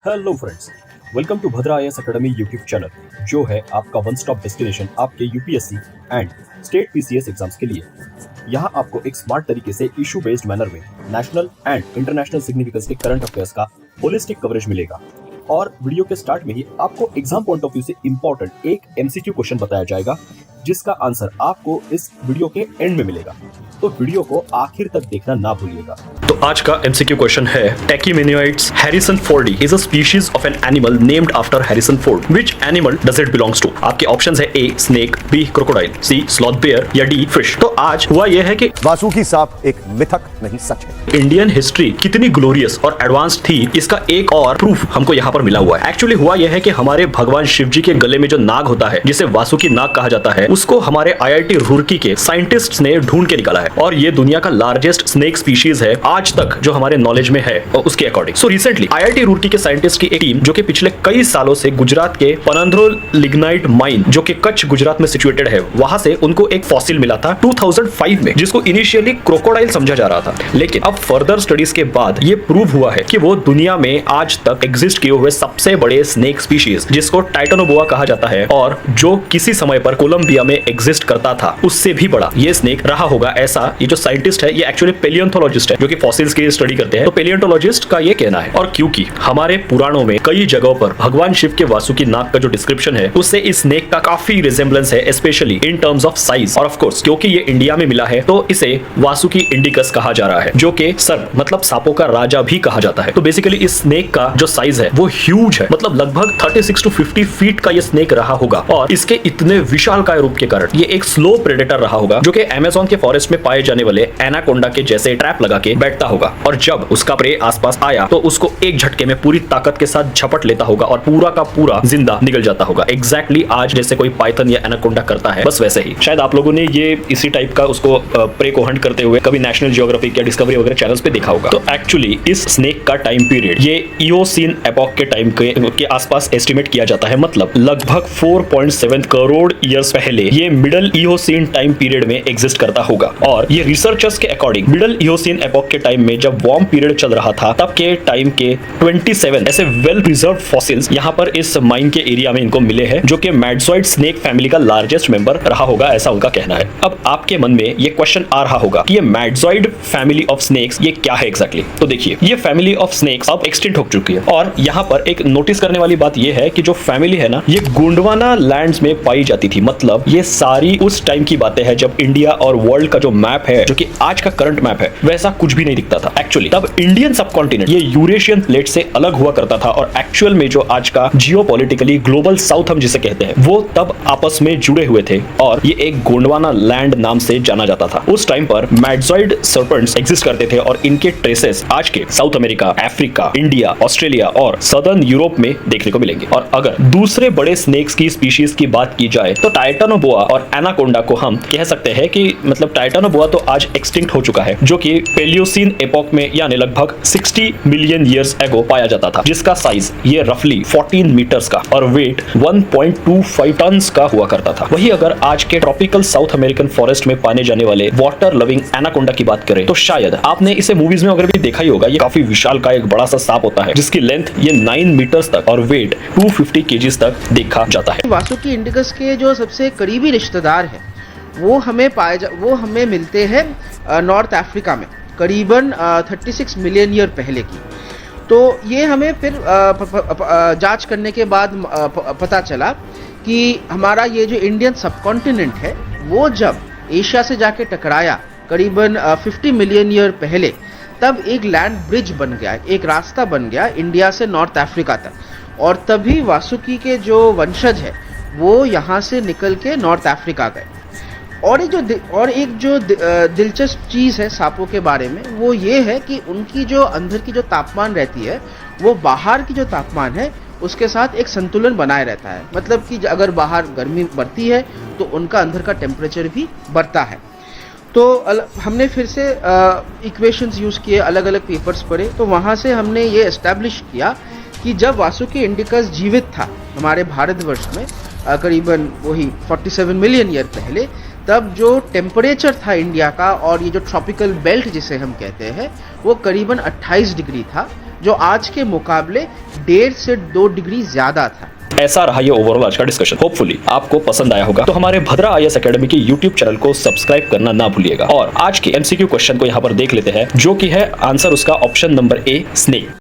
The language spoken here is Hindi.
Hello friends, welcome to Bhadra IAS academy YouTube channel, जो है आपका वन स्टॉप डेस्टिनेशन आपके UPSC and state PCS exams के लिए। यहाँ आपको एक स्मार्ट तरीके से इशू बेस्ड मैनर में नेशनल एंड इंटरनेशनल सिग्निफिकेंस के करंट अफेयर्स का होलिस्टिक कवरेज मिलेगा। और वीडियो के स्टार्ट में ही आपको एग्जाम पॉइंट ऑफ व्यू से इंपॉर्टेंट एक एमसीक्यू क्वेश्चन बताया जाएगा, जिसका आंसर आपको इस वीडियो के एंड में मिलेगा। तो वीडियो को आखिर तक देखना ना भूलिएगा। तो आज का एमसीक्यू क्वेश्चन है, Tachymenoides Harrison fordi is a species of an animal named after Harrison Ford. Which animal does it belongs to? आपके ऑप्शंस है A snake, B crocodile, C sloth bear या डी फिश। तो आज हुआ यह है कि वासुकी सांप एक मिथक नहीं सच है। इंडियन हिस्ट्री कितनी ग्लोरियस और एडवांस थी, इसका एक और प्रूफ हमको यहाँ पर मिला हुआ है। एक्चुअली हुआ यह है कि हमारे भगवान शिव जी के गले में जो नाग होता है, जिसे वासुकी नाग कहा जाता है, उसको हमारे आईआईटी रुड़की के साइंटिस्ट्स ने ढूंढ के निकाला है और ये दुनिया का लार्जेस्ट स्नेक स्पीशीज है आज तक जो हमारे नॉलेज में है उसके according. So recently IIT Roorkee के साइंटिस्ट की एक टीम, जो कि पिछले कई सालों से गुजरात के पनंद्रो लिग्नाइट माइन, जो कि कच्छ गुजरात में सिचुएटेड है, वहां से उनको एक फॉसिल मिला था 2005 में, जिसको इनिशियली क्रोकोडाइल समझा जा रहा था। लेकिन अब फर्दर स्टडीज के बाद ये प्रूव हुआ है कि वो दुनिया में आज तक एग्जिस्ट किए हुए सबसे बड़े स्नेक स्पीशीज, जिसको टाइटनोबोआ कहा जाता है, और जो किसी समय पर कोलंबिया में एग्जिस्ट करता था, उससे भी बड़ा ये स्नेक रहा होगा। ऐसा ये जो साइंटिस्ट है, ये एक्चुअली पेलियोंथोलॉजिस्ट है, जो कि फॉसिल्स की स्टडी करते हैं। तो पेलियोंटोलॉजिस्ट का ये कहना है। और क्योंकि हमारे पुराणों में कई जगहों पर भगवान शिव के वासुकी नाग का जो डिस्क्रिप्शन है, उससे इस स्नेक का काफी रिजेंबलेंस है, specially in terms of size. और ऑफ कोर्स क्योंकि ये इंडिया में मिला है, तो इसे वासुकी इंडिकस कहा जा रहा है, जो कि सर्प मतलब सांपों का राजा भी कहा जाता है। तो बेसिकली इस स्नेक का जो साइज है वो ह्यूज है, मतलब लगभग 36 to 50 फीट का ये स्नेक रहा होगा। और इसके इतने विशालकाय रूप के कारण ये एक स्लो प्रेडेटर रहा होगा, जो कि अमेज़न के फॉरेस्ट में पाए जाने वाले एनाकोंडा के जैसे ट्रैप लगा के बैठता होगा, और जब उसका प्रे आसपास आया तो उसको एक झटके में पूरी ताकत के साथ झपट लेता होगा और पूरा का पूरा जिंदा निकल जाता होगा। एग्जैक्टली आज जैसे कोई पाइथन या एनाकोंडा करता है, बस वैसे ही। शायद आप लोगों ने ये इसी टाइप का उसको प्रे को हंट करते हुए कभी नेशनल जियोग्राफिक या डिस्कवरी वगैरह चैनल्स पे देखा होगा। तो एक्चुअली इस स्नेक का टाइम पीरियड ये इयोसीन एपॉक के टाइम के आसपास एस्टिमेट किया जाता है, मतलब लगभग 4.7 करोड़ ईयर्स पहले ये मिडल इयोसीन टाइम पीरियड में एग्जिस्ट करता होगा। और ये रिसर्चर्स के अकॉर्डिंग मिडल इयोसीन एपॉक के टाइम में, जब वार्म पीरियड चल रहा था, तब के टाइम के 27 ऐसे वेल प्रिजर्व्ड फॉसिल्स यहाँ पर इस माइन के एरिया में इनको मिले हैं, जो कि मैडजॉइड स्नेक फैमिली का लार्जेस्ट मेंबर रहा होगा, ऐसा उनका कहना है। अब आपके मन में ये क्वेश्चन आ रहा होगा कि ये मैडजॉइड फैमिली ऑफ स्नेक्स ये क्या है एग्जैक्टली। तो देखिए, ये फैमिली ऑफ स्नेक्स अब एक्सटिंक्ट हो चुकी है। और यहाँ पर एक नोटिस करने वाली बात ये है कि जो फैमिली है ना, ये गोंडवाना लैंड्स में पाई जाती थी। मतलब ये सारी उस टाइम की बातें हैं जब इंडिया और वर्ल्ड का जो मैप है, जो कि आज का करंट मैप है, वैसा कुछ भी नहीं दिखता था। एक्चुअली तब इंडियन सबकॉन्टिनेंट ये यूरेशियन प्लेट से अलग हुआ करता था, और एक्चुअल में जो आज का जियोपॉलिटिकली ग्लोबल साउथ हम जिसे कहते हैं, वो तब आपस में जुड़े हुए थे, और ये एक गोंडवाना लैंड नाम से जाना जाता था। उस टाइम पर मैडजॉइड सर्पेंट्स एग्जिस्ट करते थे, और इनके ट्रेसेस आज के south America, Africa, India, Australia और सदर्न यूरोप में देखने को मिलेंगे। और अगर दूसरे बड़े स्नेक्स की स्पीशीज की बात की जाए, तो टाइटनोबोआ और एनाकोंडा को हम कह सकते हैं कि मतलब टाइटनोबोआ तो आज एक्सटिंक्ट हो चुका है, जो कि पेलियोसीन एपॉक में यानी लगभग 60 मिलियन ईयर्स एगो पाया जाता था, जिसका साइज ये रफली 14 मीटर्स का और वेट 1.25 टन्स का हुआ करता था। वही अगर आज के ट्रॉपिकल साउथ अमेरिकन फॉरेस्ट में पाने जाने वाले वाटर लविंग एनाकोंडा की बात करें, तो शायद आपने इसे मूवीज में अगर भी देखा ही होगा। ये काफी विशाल का एक बड़ा सा सांप होता है, जिसकी लेंथ ये 9 मीटर्स तक और वेट 250 केजीज तक देखा जाता है। वासुकी इंडिकस के जो सबसे करीबी रिश्तेदार हैं, वो हमें मिलते हैं नॉर्थ अफ्रीका में, करीबन 36 मिलियन ईयर पहले की। तो ये हमें फिर जांच करने के बाद पता चला कि हमारा ये जो इंडियन सबकॉन्टिनेंट है, वो जब एशिया से जाके टकराया करीबन 50 मिलियन ईयर पहले, तब एक लैंड ब्रिज बन गया, एक रास्ता बन गया इंडिया से नॉर्थ अफ्रीका तक। और तभी वासुकी के जो वंशज है, वो यहाँ से निकल के नॉर्थ अफ्रीका गए। और एक जो दिलचस्प चीज़ है सांपों के बारे में, वो ये है कि उनकी जो अंदर की जो तापमान रहती है, वो बाहर की जो तापमान है उसके साथ एक संतुलन बनाए रहता है। मतलब कि अगर बाहर गर्मी बढ़ती है, तो उनका अंदर का टेम्परेचर भी बढ़ता है। तो हमने फिर से इक्वेशंस यूज़ किए, अलग अलग पेपर्स पढ़े, तो वहाँ से हमने ये एस्टैब्लिश किया कि जब वासुकी इंडिकस जीवित था हमारे भारतवर्ष में करीबन वही 47 मिलियन ईयर पहले, तब जो टेम्परेचर था इंडिया का, और ये जो ट्रॉपिकल बेल्ट जिसे हम कहते हैं, वो करीबन 28 डिग्री था, जो आज के मुकाबले 1.5 से 2 डिग्री ज़्यादा था। ऐसा रहा ये ओवरऑल आज का डिस्कशन। होपफुली आपको पसंद आया होगा। तो हमारे भद्रा आईएएस एकेडमी की यूट्यूब चैनल को सब्सक्राइब करना ना भूलिएगा। और आज के एमसीक्यू क्वेश्चन को यहाँ पर देख लेते हैं, जो कि है आंसर उसका ऑप्शन नंबर ए, स्नेक।